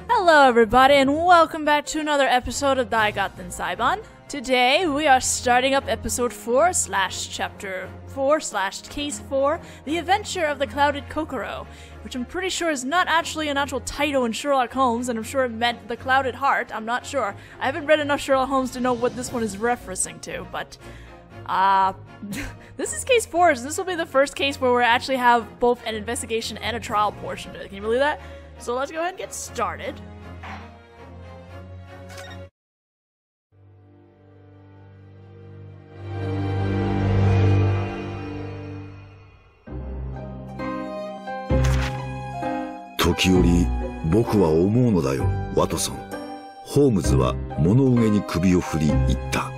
Hello everybody and welcome back to another episode of Dai Gyakuten Saiban. Today we are starting up episode 4/chapter 4/case 4, The Adventure of the Clouded Kokoro, which I'm pretty sure is not actually an actual title in Sherlock Holmes, and I'm sure it meant the Clouded Heart. I'm not sure. I haven't read enough Sherlock Holmes to know what this one is referencing to, but this is case 4, so this will be the first case where we actually have both an investigation and a trial portion to it. Can you believe that? So let's go ahead and get started.時折僕は思うのだよ、ワトソン。ホームズは物憂げに首を振り言った。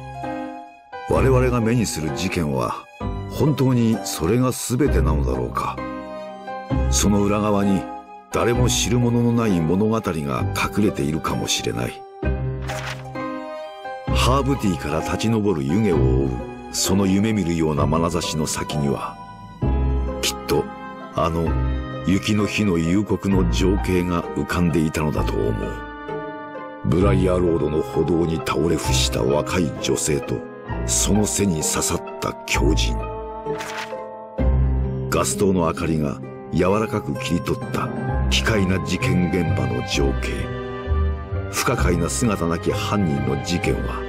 我々が目にする事件は本当にそれが全てなのだろうか。その裏側に誰も知るもののない物語が隠れているかもしれない。ハーブティーから立ち上る湯気を追うその夢見るような眼差しの先には、きっとあの雪の日の夕刻の情景が浮かんでいたのだと思う。ブライアロードの歩道に倒れ伏した若い女性とその背に刺さった狂人。ガス灯の明かりが柔らかく切り取った奇怪な事件現場の情景。不可解な姿なき犯人の事件は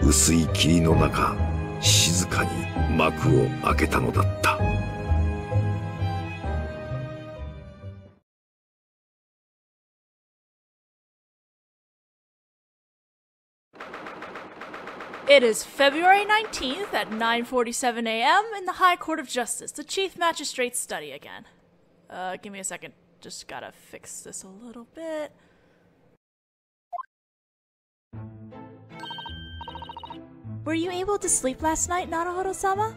薄い霧の中静かに幕を開けたのだった。It is February 19th at 9:47 a.m. in the High Court of Justice, the Chief Magistrate's study again. Give me a second. Just gotta fix this a little bit. Were you able to sleep last night, Naruhodo-sama?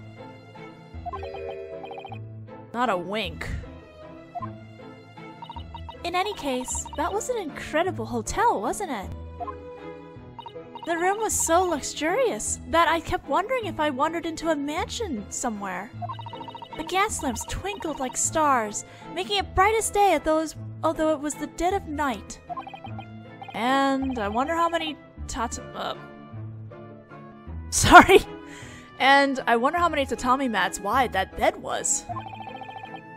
Not a wink. In any case, that was an incredible hotel, wasn't it? The room was so luxurious that I kept wondering if I wandered into a mansion somewhere. The gas lamps twinkled like stars, making it bright as day although it was the dead of night. And I wonder how many And I wonder how many tatami mats wide that bed was.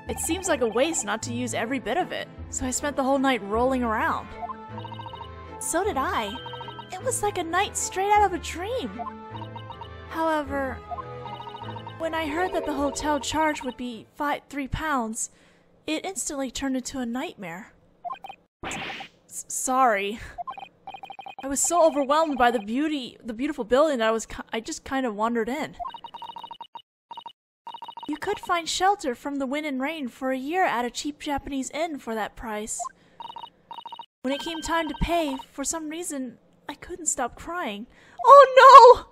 It seems like a waste not to use every bit of it, so I spent the whole night rolling around. So did I. It was like a night straight out of a dream. However, when I heard that the hotel charge would be £3, it instantly turned into a nightmare. Sorry. I was so overwhelmed by the beautiful building that I just kind of wandered in. You could find shelter from the wind and rain for a year at a cheap Japanese inn for that price. When it came time to pay, for some reason, I couldn't stop crying. Oh no!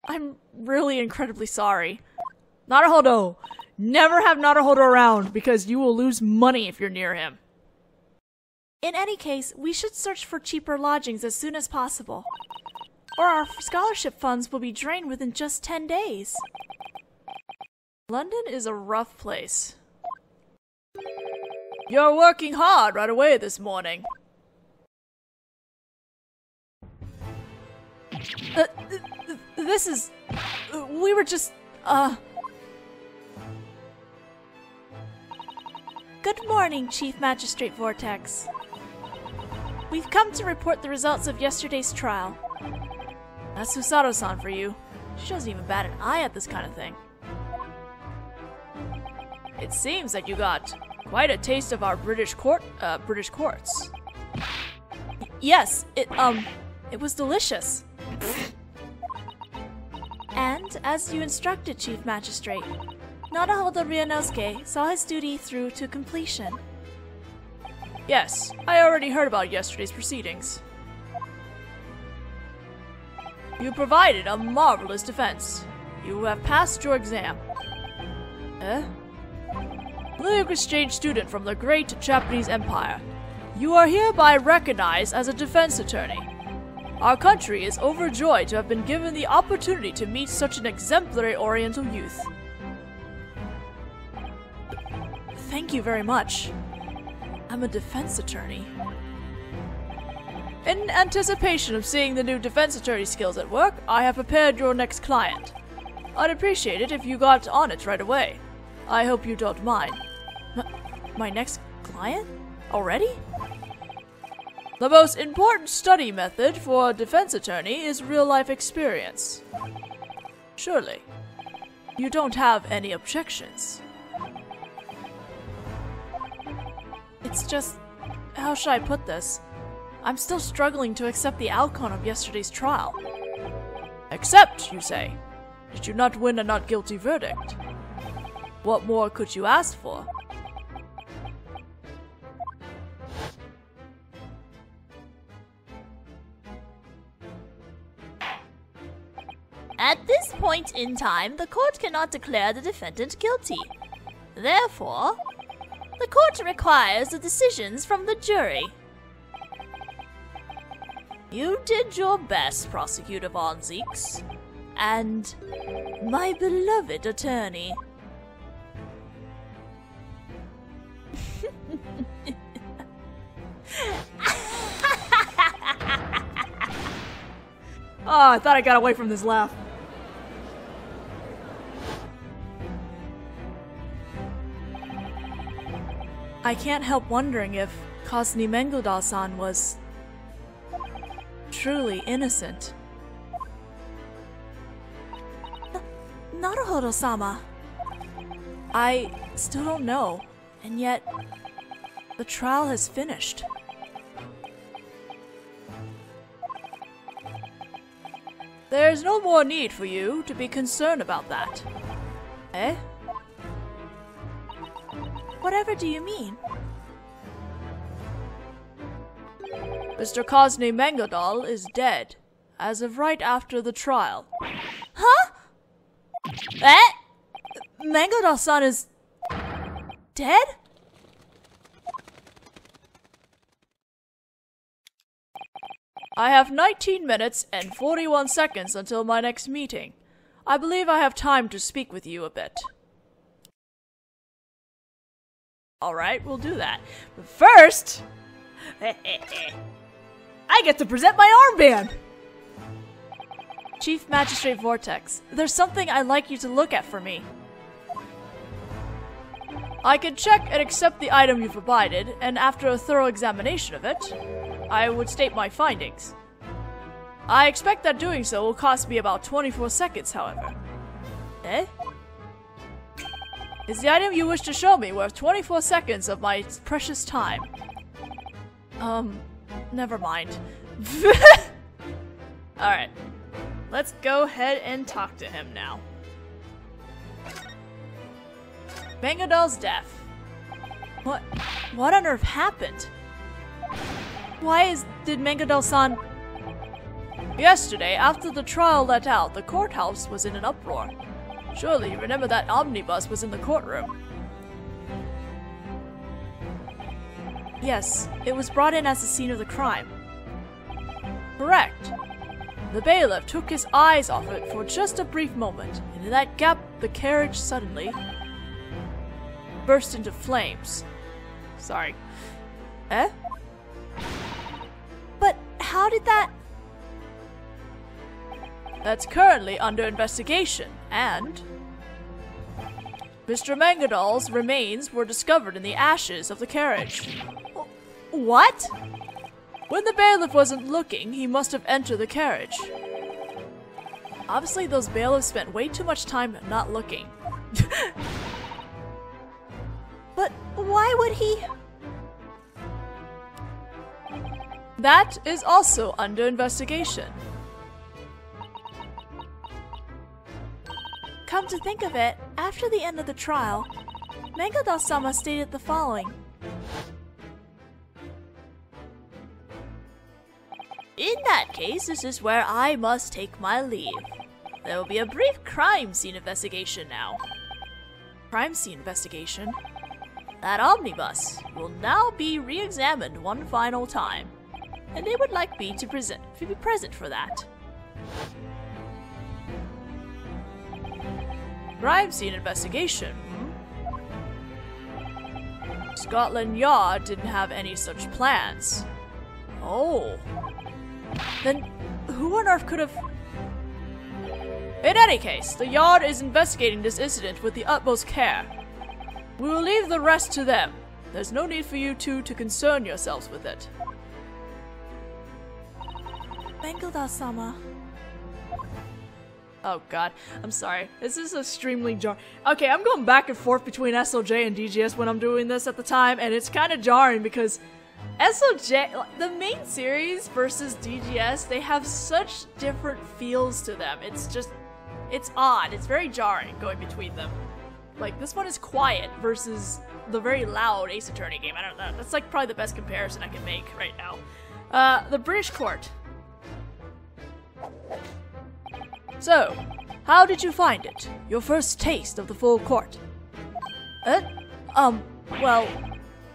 I'm really incredibly sorry. Naruhodo! Never have Naruhodo around, because you will lose money if you're near him. In any case, we should search for cheaper lodgings as soon as possible, or our scholarship funds will be drained within just 10 days. London is a rough place. You're working hard right away this morning. This is... we were just, Good morning, Chief Magistrate Vortex. We've come to report the results of yesterday's trial. That's Susato-san for you. She doesn't even bat an eye at this kind of thing. It seems that you got quite a taste of our British courts. Yes, it was delicious. And, as you instructed, Chief Magistrate, Naruhodo Ryunosuke saw his duty through to completion. Yes, I already heard about yesterday's proceedings. You provided a marvelous defense. You have passed your exam. Political exchange student from the great Japanese Empire. You are hereby recognized as a defense attorney. Our country is overjoyed to have been given the opportunity to meet such an exemplary Oriental youth. Thank you very much. I'm a defense attorney. In anticipation of seeing the new defense attorney skills at work, I have prepared your next client. I'd appreciate it if you got on it right away. I hope you don't mind. My next client? Already? The most important study method for a defense attorney is real-life experience. Surely, you don't have any objections. It's just... how should I put this? I'm still struggling to accept the outcome of yesterday's trial. Accept, you say? Did you not win a not guilty verdict? What more could you ask for? At this point in time, the court cannot declare the defendant guilty. Therefore, the court requires the decisions from the jury. You did your best, Prosecutor Von Zeeks, and my beloved attorney. Oh, I thought I got away from this laugh. I can't help wondering if Kazumi Mengoda-san was truly innocent. Naruhodo-sama. I still don't know, and yet the trial has finished. There's no more need for you to be concerned about that. Eh? Whatever do you mean? Mr. Kazumi Mengodal is dead, as of right after the trial. Huh? Eh? Mengodal-san is... dead? I have 19 minutes and 41 seconds until my next meeting. I believe I have time to speak with you a bit. Alright, we'll do that. But first... I get to present my armband! Chief Magistrate Vortex, there's something I'd like you to look at for me. I can check and accept the item you provided, and after a thorough examination of it, I would state my findings. I expect that doing so will cost me about 24 seconds, however. Eh? Is the item you wish to show me worth 24 seconds of my precious time? Never mind. Alright. Let's go ahead and talk to him now. Mengodal's death. What on earth happened? Did Mengodal-san... Yesterday, after the trial let out, the courthouse was in an uproar. Surely you remember that omnibus was in the courtroom. Yes, it was brought in as the scene of the crime. Correct. The bailiff took his eyes off it for just a brief moment, and in that gap, the carriage suddenly burst into flames. Sorry. Eh? But how did that... That's currently under investigation, and... Mr. Mengodal's remains were discovered in the ashes of the carriage. What? When the bailiff wasn't looking, he must have entered the carriage. Obviously, those bailiffs spent way too much time not looking. But why would he... That is also under investigation. Come to think of it, after the end of the trial, Mengodal-sama stated the following. In that case, this is where I must take my leave. There will be a brief crime scene investigation now. Crime scene investigation? That omnibus will now be re-examined one final time, and they would like me to be present for that. Crime scene investigation, Scotland Yard didn't have any such plans. Oh. Then who on earth could have... In any case, the Yard is investigating this incident with the utmost care. We will leave the rest to them. There's no need for you two to concern yourselves with it. Bengalda-sama. Oh god, I'm sorry. This is extremely jarring. Okay, I'm going back and forth between SLJ and DGS when I'm doing this at the time, and it's kind of jarring because SLJ, the main series versus DGS, they have such different feels to them. It's just, it's odd. It's very jarring going between them. Like, this one is quiet versus the very loud Ace Attorney game. I don't know. That's like probably the best comparison I can make right now. The British Court. So, how did you find it? Your first taste of the full court? Well,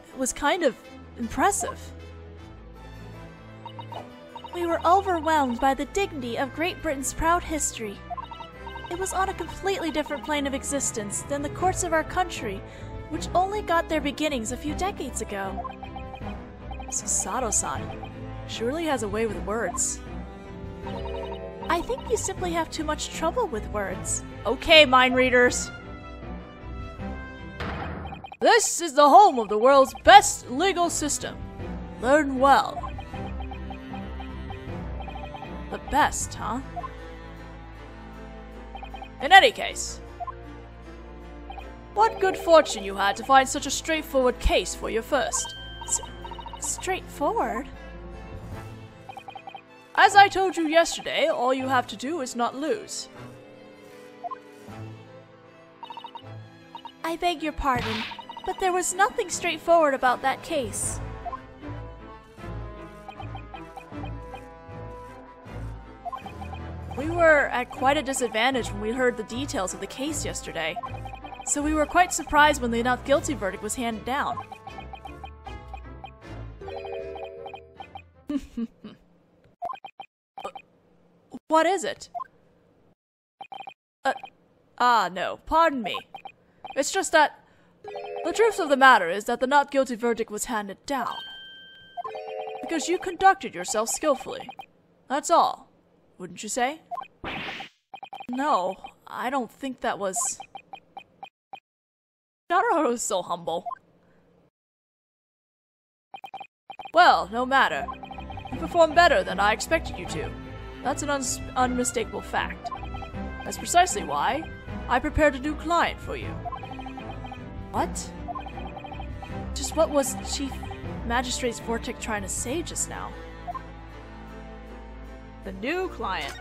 it was kind of impressive. We were overwhelmed by the dignity of Great Britain's proud history. It was on a completely different plane of existence than the courts of our country, which only got their beginnings a few decades ago. Sato-san surely has a way with words. I think you simply have too much trouble with words. Okay, mind readers. This is the home of the world's best legal system. Learn well. The best, huh? In any case, what good fortune you had to find such a straightforward case for your first. Straightforward? As I told you yesterday, all you have to do is not lose. I beg your pardon, but there was nothing straightforward about that case. We were at quite a disadvantage when we heard the details of the case yesterday, so we were quite surprised when the not guilty verdict was handed down. What is it? No, pardon me. It's just that the truth of the matter is that the not guilty verdict was handed down because you conducted yourself skillfully. That's all. Wouldn't you say? No, I don't think that was... Naruto's so humble. Well, no matter. You performed better than I expected you to. That's an unmistakable fact. That's precisely why I prepared a new client for you. What? Just what was Chief Magistrate Vortic trying to say just now? The new client.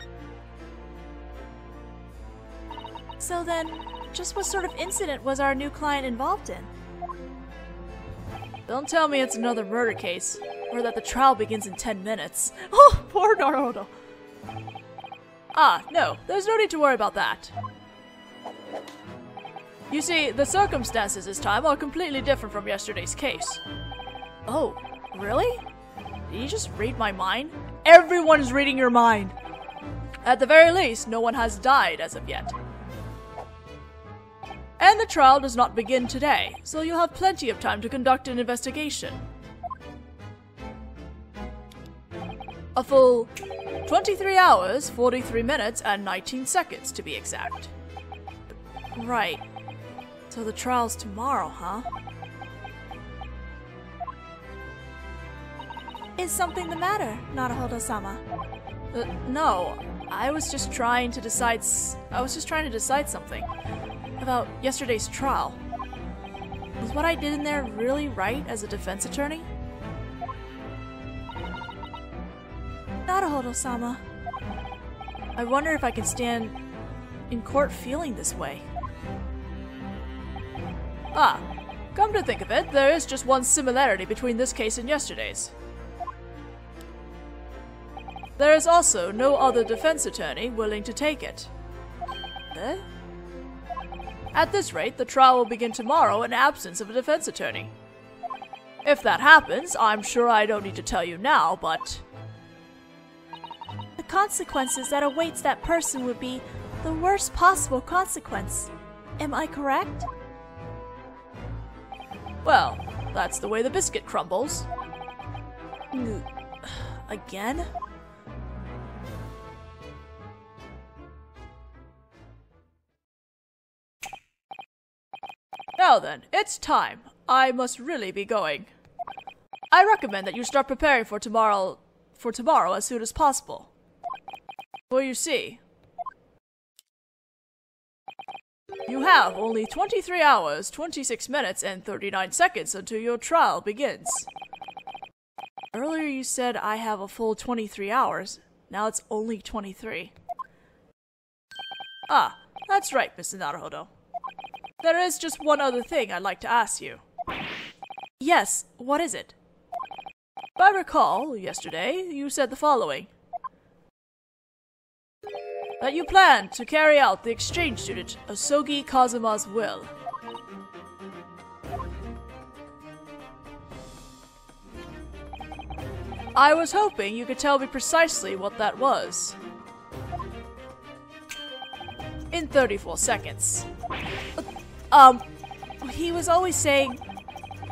So then, just what sort of incident was our new client involved in? Don't tell me it's another murder case, or that the trial begins in 10 minutes. Oh, poor Naruto. No, there's no need to worry about that. You see, the circumstances this time are completely different from yesterday's case. Oh, really? Did you just read my mind? Everyone is reading your mind! At the very least, no one has died as of yet. And the trial does not begin today, so you'll have plenty of time to conduct an investigation. A full 23 hours, 43 minutes, and 19 seconds to be exact. Right. So the trial's tomorrow, huh? Is something the matter, Naruhodo-sama? No. I was just trying to decide something about yesterday's trial. Was what I did in there really right as a defense attorney? Naruhodo-sama. I wonder if I can stand in court feeling this way. Come to think of it, there is just one similarity between this case and yesterday's. There is also no other defense attorney willing to take it. Eh? At this rate, the trial will begin tomorrow in absence of a defense attorney. If that happens, I'm sure I don't need to tell you now, but... The consequences that awaits that person would be the worst possible consequence. Am I correct? Well, that's the way the biscuit crumbles. Again? Now then, it's time. I must really be going. I recommend that you start preparing for tomorrow as soon as possible. For you see, you have only 23 hours, 26 minutes, and 39 seconds until your trial begins. Earlier you said I have a full 23 hours. Now it's only 23. Ah, that's right, Mr. Naruhodo. There is just one other thing I'd like to ask you. Yes, what is it? If I recall, yesterday, you said the following. That you plan to carry out the exchange student Asogi Kazuma's will. I was hoping you could tell me precisely what that was. In 34 seconds. He was always saying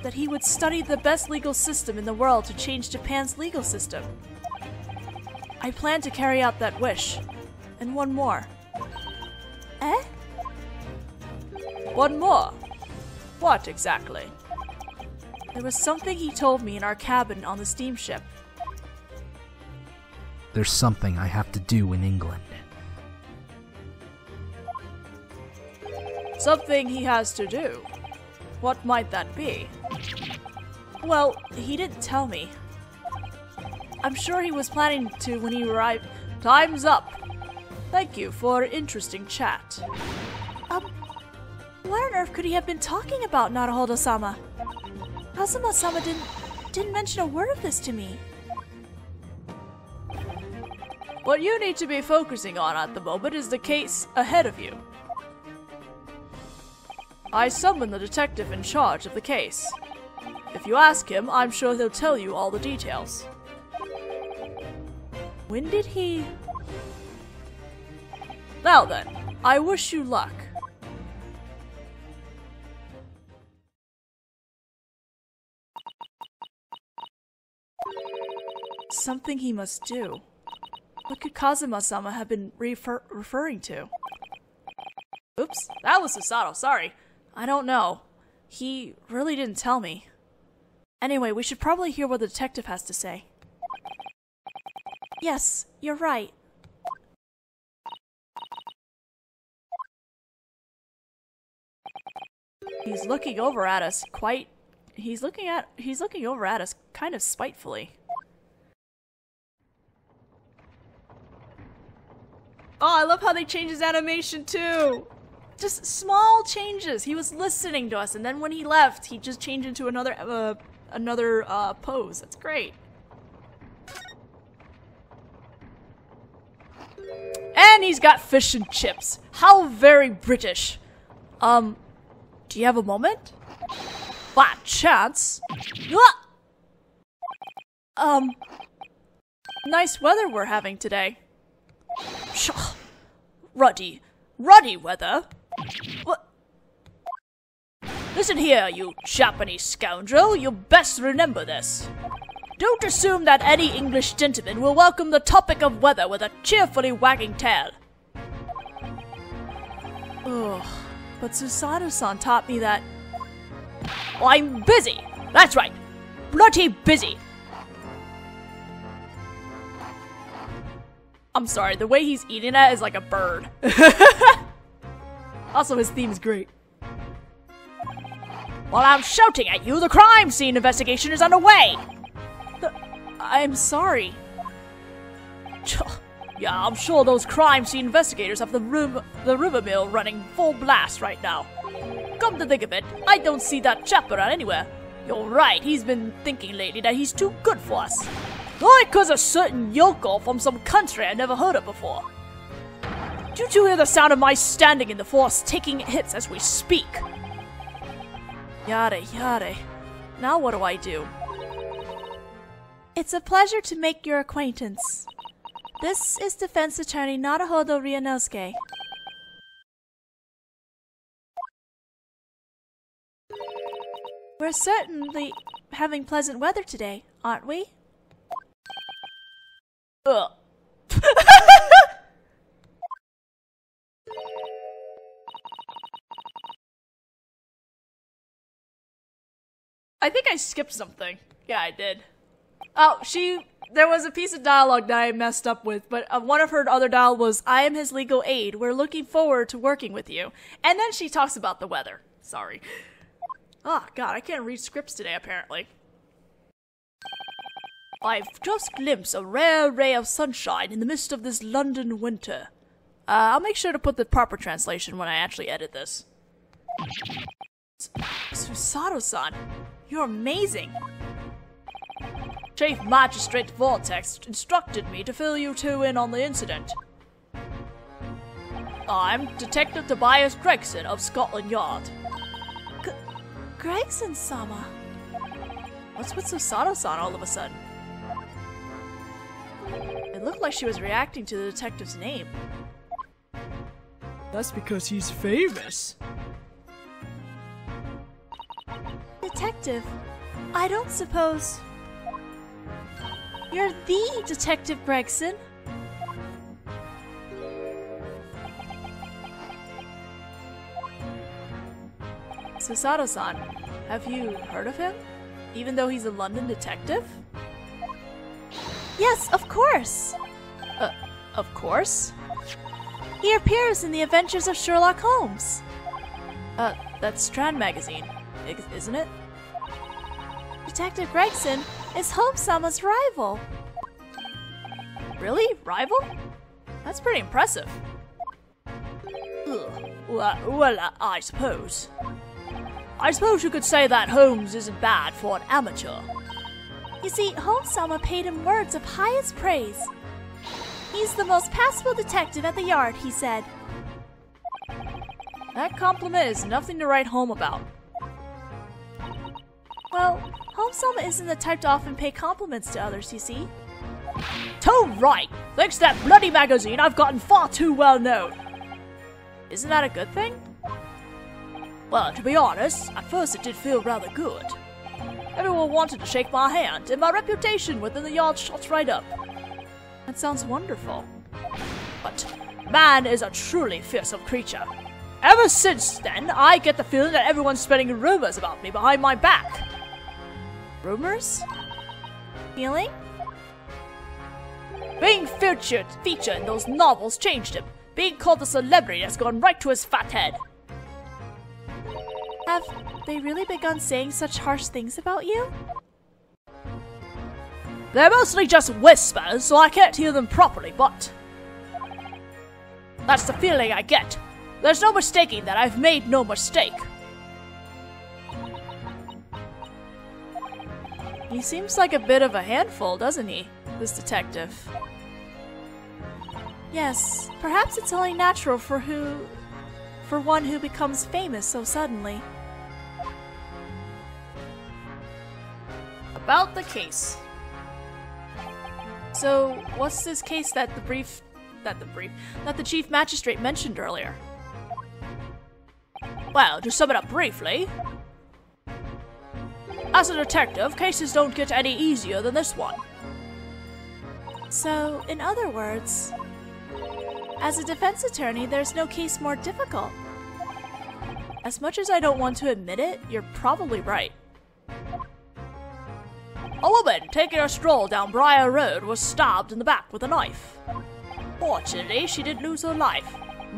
that he would study the best legal system in the world to change Japan's legal system. I plan to carry out that wish. And one more. Eh? One more? What exactly? There was something he told me in our cabin on the steamship. There's something I have to do in England. Something he has to do? What might that be? Well, he didn't tell me. I'm sure he was planning to when he arrived. Time's up! Thank you for an interesting chat. What on earth could he have been talking about, Naruhodo-sama? Kazuma-sama didn't mention a word of this to me. What you need to be focusing on at the moment is the case ahead of you. I summoned the detective in charge of the case. If you ask him, I'm sure he'll tell you all the details. When did he... Now then, I wish you luck. Something he must do. What could Kazuma-sama have been referring to? Oops, that was Susato, sorry. I don't know. He really didn't tell me. Anyway, we should probably hear what the detective has to say. Yes, you're right. He's looking over at us he's looking over at us kind of spitefully. Oh, I love how they changed his animation too. Just small changes. He was listening to us, and then when he left, he just changed into another pose. That's great. And he's got fish and chips. How very British. Do you have a moment? What chance? Nice weather we're having today. Ruddy weather? What? Listen here, you Japanese scoundrel, you best remember this. Don't assume that any English gentleman will welcome the topic of weather with a cheerfully wagging tail. Ugh, but Susato-san taught me that... Well, I'm busy! That's right! Bloody busy! I'm sorry, the way he's eating that is like a bird. Also, his theme's great. While I'm shouting at you, the crime scene investigation is underway! I'm sorry. Yeah, I'm sure those crime scene investigators have the rumor mill running full blast right now. Come to think of it, I don't see that chap around anywhere. You're right, he's been thinking lately that he's too good for us. Only because a certain yokel from some country I never heard of before. Do you two hear the sound of my standing in the forest taking hits as we speak? Yare, yare. Now what do I do? It's a pleasure to make your acquaintance. This is defense attorney Naruhodo Ryunosuke. We're certainly having pleasant weather today, aren't we? Ugh. I think I skipped something. Yeah, I did. Oh, there was a piece of dialogue that I messed up with, but one of her other dialogue was, I am his legal aid. We're looking forward to working with you. And then she talks about the weather. Sorry. Oh, God, I can't read scripts today, apparently. I've just glimpsed a rare ray of sunshine in the midst of this London winter. I'll make sure to put the proper translation when I actually edit this. Susato-san, you're amazing. Chief Magistrate Vortex instructed me to fill you two in on the incident. I'm Detective Tobias Gregson of Scotland Yard. Gregson-sama? What's with Susato-san all of a sudden? It looked like she was reacting to the detective's name. That's because he's famous. Detective, I don't suppose... You're the Detective Gregson? Susato-san, have you heard of him? Even though he's a London detective? Yes, of course! Of course? He appears in the Adventures of Sherlock Holmes. That's Strand magazine, isn't it? Detective Gregson is Holmes-sama's rival. Really? Rival? That's pretty impressive. Well, I suppose. I suppose you could say that Holmes isn't bad for an amateur. You see, Holmes-sama paid him words of highest praise. He's the most passable detective at the Yard, he said. That compliment is nothing to write home about. Well, Holmes-sama isn't the type to often pay compliments to others, you see. Too right! Thanks to that bloody magazine, I've gotten far too well known. Isn't that a good thing? Well, to be honest, at first it did feel rather good. Everyone wanted to shake my hand, and my reputation within the Yard shot right up. That sounds wonderful. But man is a truly fearsome creature. Ever since then, I get the feeling that everyone's spreading rumors about me behind my back. Rumors? Feeling? Being featured in those novels changed him. Being called a celebrity has gone right to his fat head. Have they really begun saying such harsh things about you? They're mostly just whispers, so I can't hear them properly, but... that's the feeling I get. There's no mistaking that I've made no mistake. He seems like a bit of a handful, doesn't he, this detective? Yes, perhaps it's only natural for one who becomes famous so suddenly. About the case. So, what's this case that the Chief Magistrate mentioned earlier? Well, to sum it up briefly, as a detective, cases don't get any easier than this one. So, in other words, as a defense attorney, there's no case more difficult. As much as I don't want to admit it, you're probably right. A woman taking a stroll down Briar Road was stabbed in the back with a knife. Fortunately, she didn't lose her life,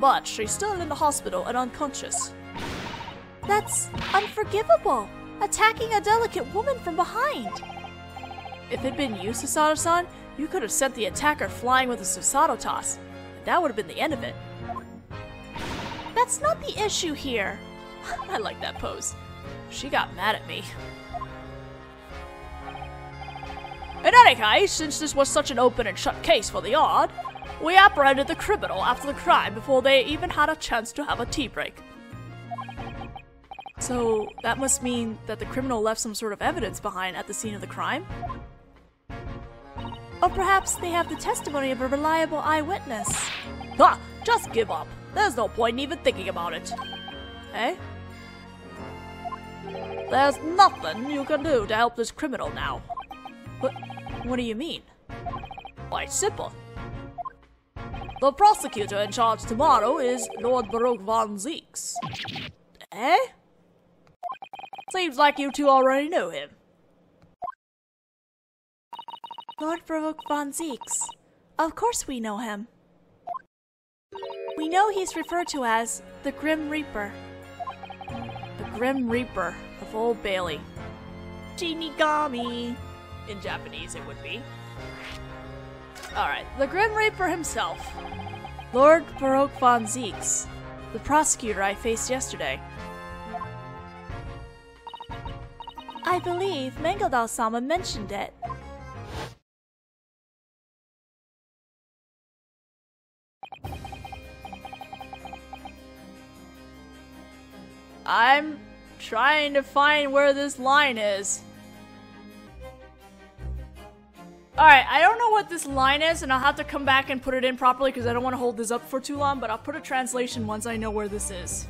but she's still in the hospital and unconscious. That's unforgivable! Attacking a delicate woman from behind! If it'd been you, Susato-san, you could have sent the attacker flying with a Susato toss, and that would have been the end of it. That's not the issue here! I like that pose. She got mad at me. In any case, since this was such an open and shut case for the Yard, we apprehended the criminal after the crime before they even had a chance to have a tea break. So, that must mean that the criminal left some sort of evidence behind at the scene of the crime? Or perhaps they have the testimony of a reliable eyewitness. Ha! Just give up. There's no point in even thinking about it. Eh? There's nothing you can do to help this criminal now. What do you mean? Quite simple. The prosecutor in charge tomorrow is Lord Baruch von Zeeks. Eh? Seems like you two already know him. Lord Baruch von Zeeks. Of course we know him. We know he's referred to as the Grim Reaper. The Grim Reaper of Old Bailey. Shinigami. In Japanese it would be. Alright, the Grim Reaper himself. Lord Baruch von Zeeks, the prosecutor I faced yesterday. I believe Mengeldal-sama mentioned it. I'm trying to find where this line is. Alright, I don't know what this line is, and I'll have to come back and put it in properly because I don't want to hold this up for too long, but I'll put a translation once I know where this is.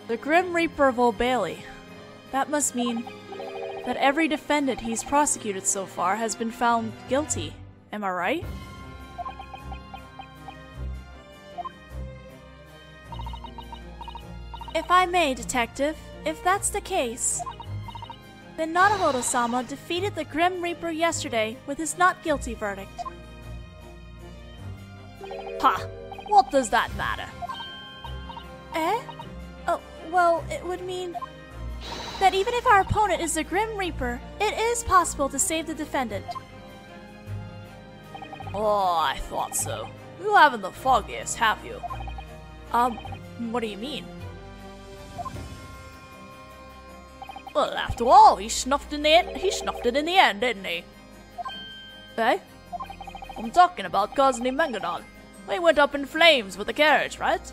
The Grim Reaper of Old Bailey. That must mean that every defendant he's prosecuted so far has been found guilty. Am I right? If I may, Detective, if that's the case, then Naruhodo-sama defeated the Grim Reaper yesterday with his not guilty verdict. Ha! What does that matter? Eh? Oh, well, it would mean that even if our opponent is the Grim Reaper, it is possible to save the defendant. Oh, I thought so. You haven't the foggiest, have you? What do you mean? Well, after all, he snuffed it in the end, didn't he? Eh? I'm talking about Cousin Mengadon. He went up in flames with the carriage, right?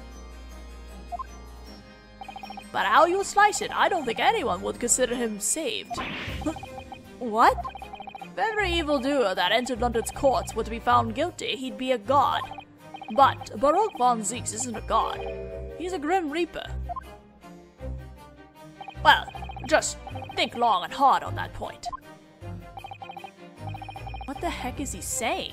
But how you slice it, I don't think anyone would consider him saved. What? If every evildoer that entered London's courts were to be found guilty, he'd be a god. But Baruch von Zeeks isn't a god. He's a Grim Reaper. Well, just think long and hard on that point. What the heck is he saying?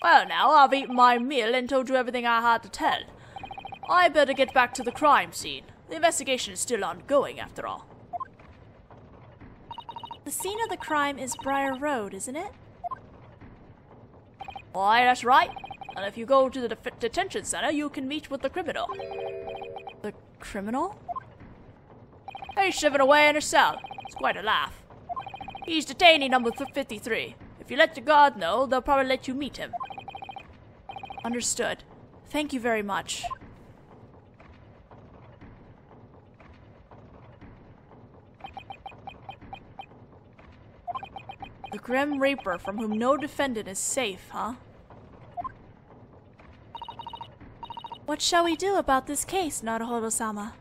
Well now, I've eaten my meal and told you everything I had to tell. I better get back to the crime scene. The investigation is still ongoing, after all. The scene of the crime is Briar Road, isn't it? Why, that's right. And if you go to the detention center, you can meet with the criminal. The criminal? He's shivering away in his cell. It's quite a laugh. He's detainee number 53. If you let the guard know, they'll probably let you meet him. Understood. Thank you very much. The Grim Reaper from whom no defendant is safe, huh? What shall we do about this case, Naruhodo-sama?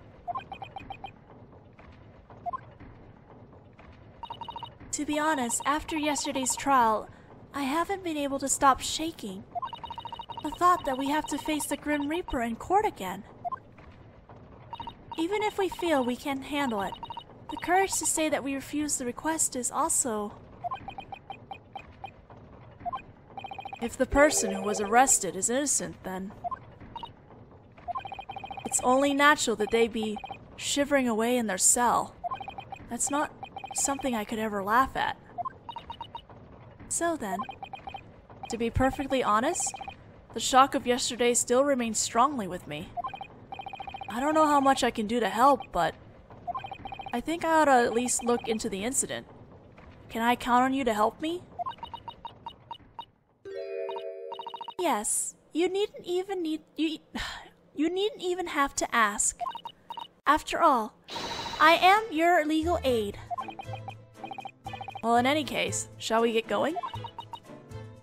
To be honest, after yesterday's trial, I haven't been able to stop shaking. The thought that we have to face the Grim Reaper in court again. Even if we feel we can handle it, the courage to say that we refuse the request is also... If the person who was arrested is innocent, then... it's only natural that they be shivering away in their cell. That's not something I could ever laugh at. So then, to be perfectly honest, the shock of yesterday still remains strongly with me. I don't know how much I can do to help, but I think I ought to at least look into the incident. Can I count on you to help me? Yes, you needn't even have to ask. After all, I am your legal aid. Well, in any case, shall we get going?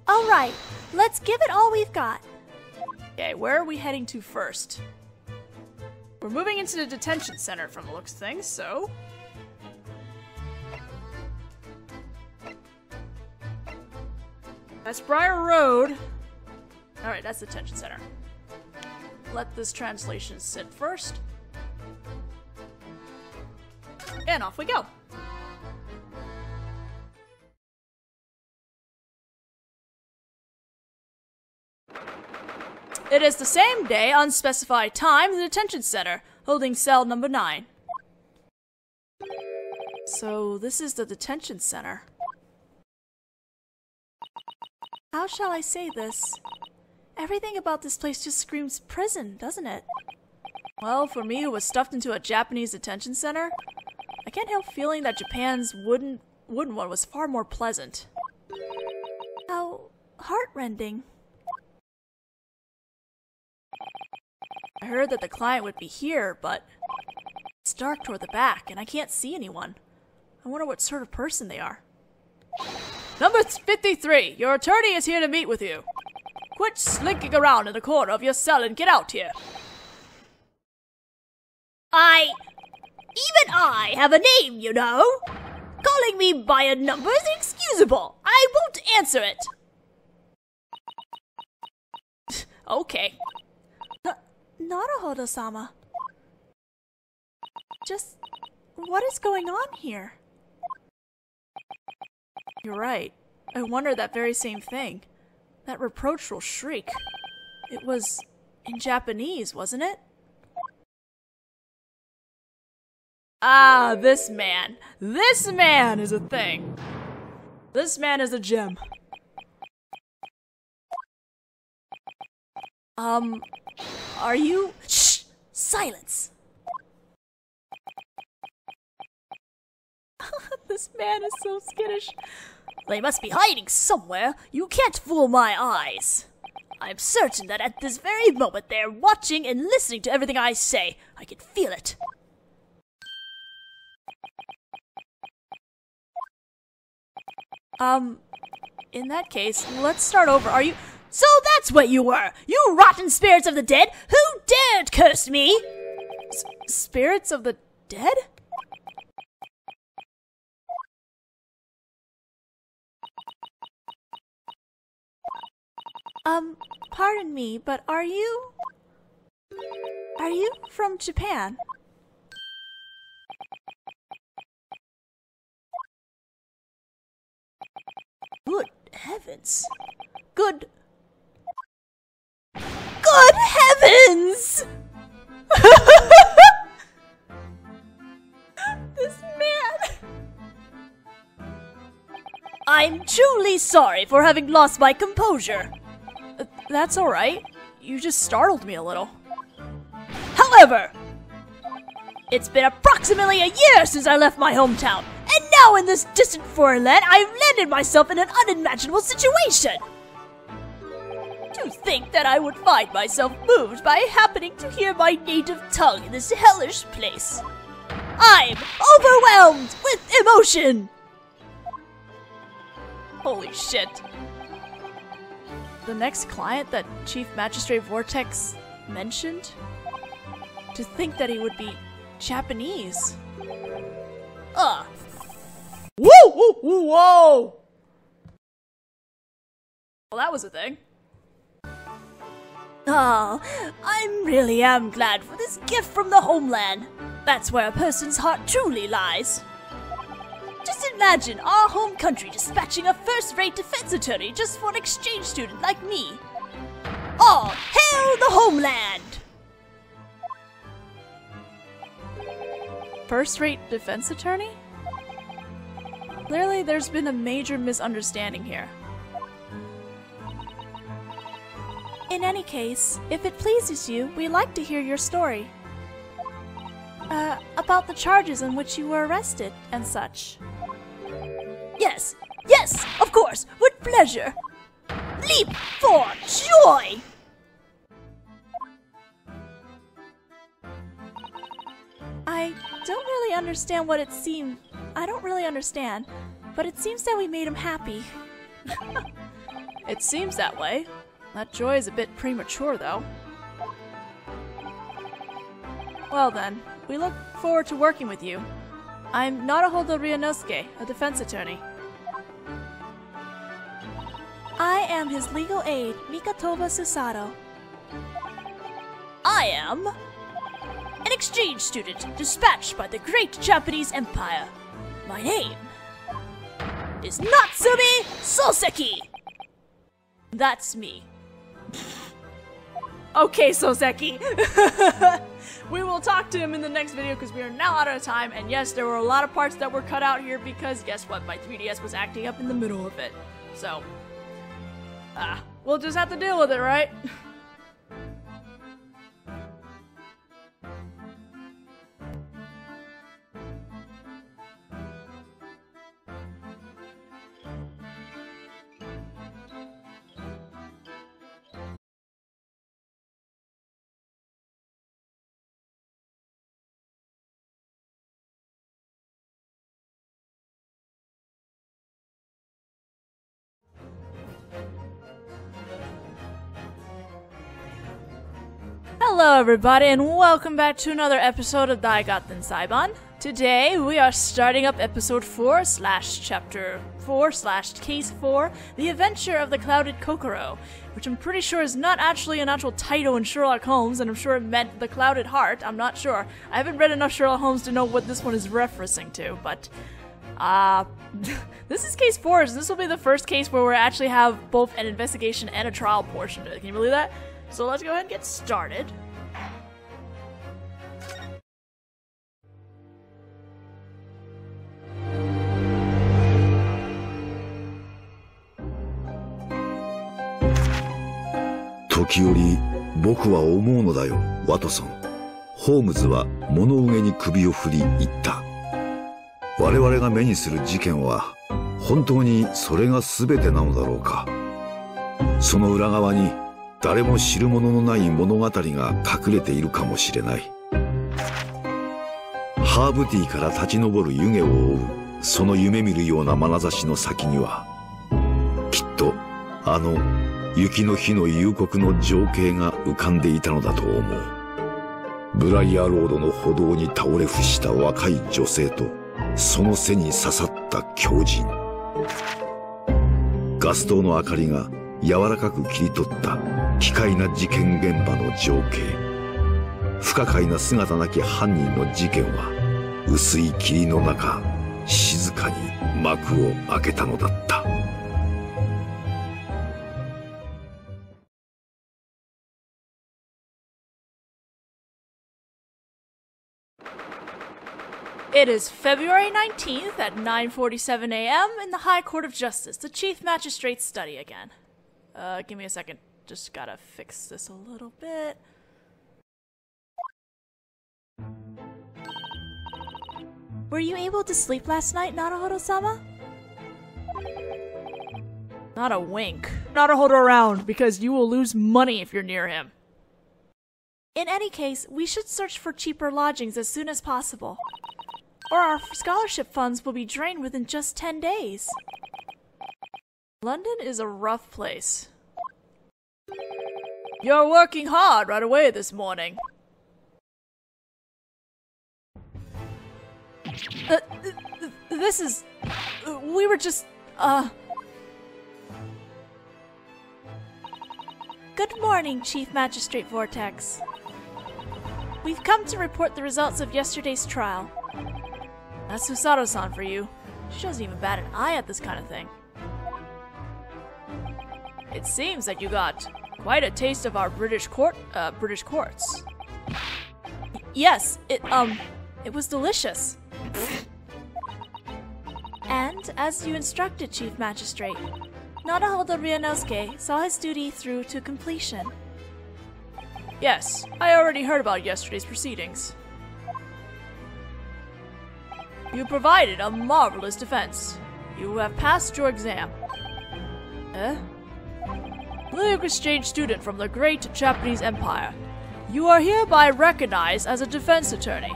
All right, let's give it all we've got. Okay, where are we heading to first? We're moving into the detention center from the looks of things, so... That's Briar Road. Alright, that's the detention center. Let this translation sit first. And off we go. It is the same day, unspecified time, in the detention center, holding cell number 9. So, this is the detention center. How shall I say this? Everything about this place just screams prison, doesn't it? Well, for me who was stuffed into a Japanese detention center, I can't help feeling that Japan's wooden one was far more pleasant. How heartrending. I heard that the client would be here, but it's dark toward the back, and I can't see anyone. I wonder what sort of person they are. Number 53, your attorney is here to meet with you. Quit slinking around in the corner of your cell and get out here. Even I have a name, you know. Calling me by a number is inexcusable. I won't answer it. Okay. Naruhodo-sama. Just, what is going on here? You're right. I wondered that very same thing. That reproachful shriek. It was in Japanese, wasn't it? Ah, this man. This man is a thing. This man is a gem. Are you... Shh! Silence! This man is so skittish. They must be hiding somewhere. You can't fool my eyes. I'm certain that at this very moment they're watching and listening to everything I say. I can feel it. In that case, let's start over. Are you... So that's what you were! You rotten spirits of the dead! Who dared curse me? Spirits of the dead? Pardon me, but are you from Japan? Good heavens. Good heavens! This man! I'm truly sorry for having lost my composure. That's alright. You just startled me a little. However, it's been approximately a year since I left my hometown, and now in this distant foreign land, I've landed myself in an unimaginable situation. To think that I would find myself moved by happening to hear my native tongue in this hellish place. I'm overwhelmed with emotion. Holy shit. The next client that Chief Magistrate Vortex mentioned? To think that he would be Japanese. Whoa, whoa, whoa! Well, that was a thing. Oh, I really am glad for this gift from the homeland. That's where a person's heart truly lies. Just imagine our home country dispatching a first-rate defense attorney just for an exchange student like me. All hail the homeland! First-rate defense attorney? Clearly, there's been a major misunderstanding here. In any case, if it pleases you, we'd like to hear your story. About the charges on which you were arrested and such. Yes, of course, with pleasure. Leap for joy! I don't really understand what it seemed. I don't really understand, but it seems that we made him happy. It seems that way. That joy is a bit premature, though. Well then, we look forward to working with you. I'm Naruhodo Ryunosuke, a defense attorney. I am his legal aide, Mikatoba Susato. I am an exchange student dispatched by the great Japanese Empire. My name is Natsumi Soseki. That's me. Okay, Soseki. We will talk to him in the next video because we are now out of time. And yes, there were a lot of parts that were cut out here because guess what? My 3DS was acting up in the middle of it. So, we'll just have to deal with it, right? Hello everybody and welcome back to another episode of Dai Gyakuten Saiban. Today we are starting up episode 4/chapter 4/case 4, The Adventure of the Clouded Kokoro, which I'm pretty sure is not actually an actual title in Sherlock Holmes, and I'm sure it meant the Clouded Heart. I'm not sure. I haven't read enough Sherlock Holmes to know what this one is referencing to, but this is case 4, so this will be the first case where we actually have both an investigation and a trial portion to it. Can you believe that? So let's go ahead and get started.「時折僕は思うのだよ、ワトソン。」ホームズは物憂げに首を振り言った。我々が目にする事件は本当にそれが全てなのだろうか。その裏側に誰も知るもののない物語が隠れているかもしれない。ハーブティーから立ち上る湯気を追うその夢見るような眼差しの先にはきっとあの雪の日の夕刻の情景が浮かんでいたのだと思う。ブライアロードの歩道に倒れ伏した若い女性とその背に刺さった狂人。ガス灯の明かりが柔らかく切り取った奇怪な事件現場の情景。不可解な姿なき犯人の事件は薄い霧の中静かに幕を開けたのだった。It is February 19th at 9:47 a.m. in the High Court of Justice, the Chief Magistrate's study again. Give me a second. Just gotta fix this a little bit. Were you able to sleep last night, Naruhodo-sama? Not a wink. Naruhodo around, because you will lose money if you're near him. In any case, we should search for cheaper lodgings as soon as possible, or our scholarship funds will be drained within just 10 days. London is a rough place. You're working hard right away this morning. This is... we were just, Good morning, Chief Magistrate Vortex. We've come to report the results of yesterday's trial. That's Susato-san for you. She doesn't even bat an eye at this kind of thing. It seems that you got quite a taste of our British courts. Yes, it was delicious. And, as you instructed, Chief Magistrate, Naruhodo Ryunosuke saw his duty through to completion. Yes, I already heard about yesterday's proceedings. You provided a marvelous defense. You have passed your exam. Legal exchange student from the great Japanese Empire. You are hereby recognized as a defense attorney.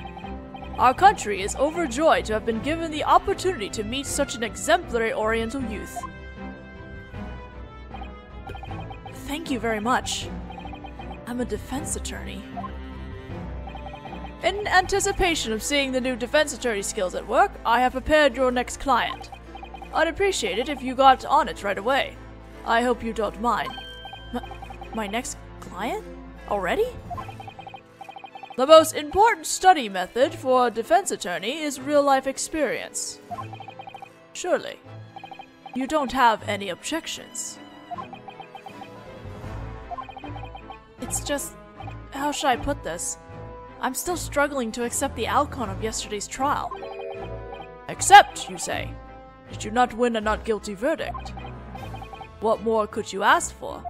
Our country is overjoyed to have been given the opportunity to meet such an exemplary Oriental youth. Thank you very much. I'm a defense attorney. In anticipation of seeing the new defense attorney skills at work, I have prepared your next client. I'd appreciate it if you got on it right away. I hope you don't mind. My next client? Already? The most important study method for a defense attorney is real-life experience. Surely, you don't have any objections. It's just... how should I put this? I'm still struggling to accept the outcome of yesterday's trial. Accept, you say? Did you not win a not guilty verdict? What more could you ask for?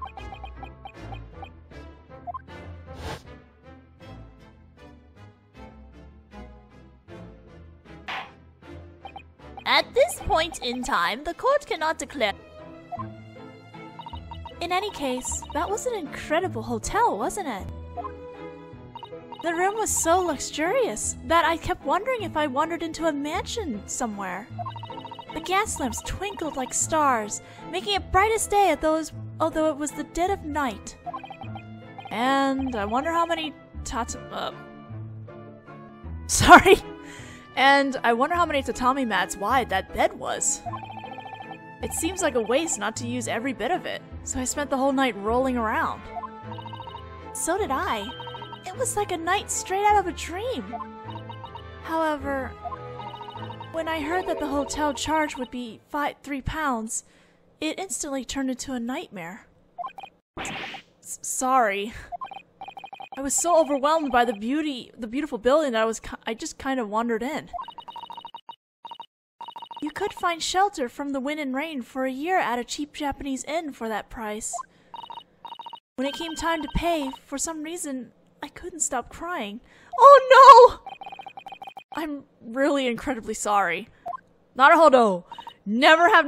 At this point in time, the court cannot declare. In any case, that was an incredible hotel, wasn't it? The room was so luxurious that I kept wondering if I wandered into a mansion somewhere. The gas lamps twinkled like stars, making it bright as day although it was the dead of night. And I wonder how many Sorry! And I wonder how many tatami mats wide that bed was. It seems like a waste not to use every bit of it, so I spent the whole night rolling around. So did I. It was like a night straight out of a dream. However, when I heard that the hotel charge would be £3, it instantly turned into a nightmare. Sorry. I was so overwhelmed by the beautiful building that I just kind of wandered in. You could find shelter from the wind and rain for a year at a cheap Japanese inn for that price. When it came time to pay, for some reason, I couldn't stop crying. Oh no! I'm really incredibly sorry. Naruhodo. Never have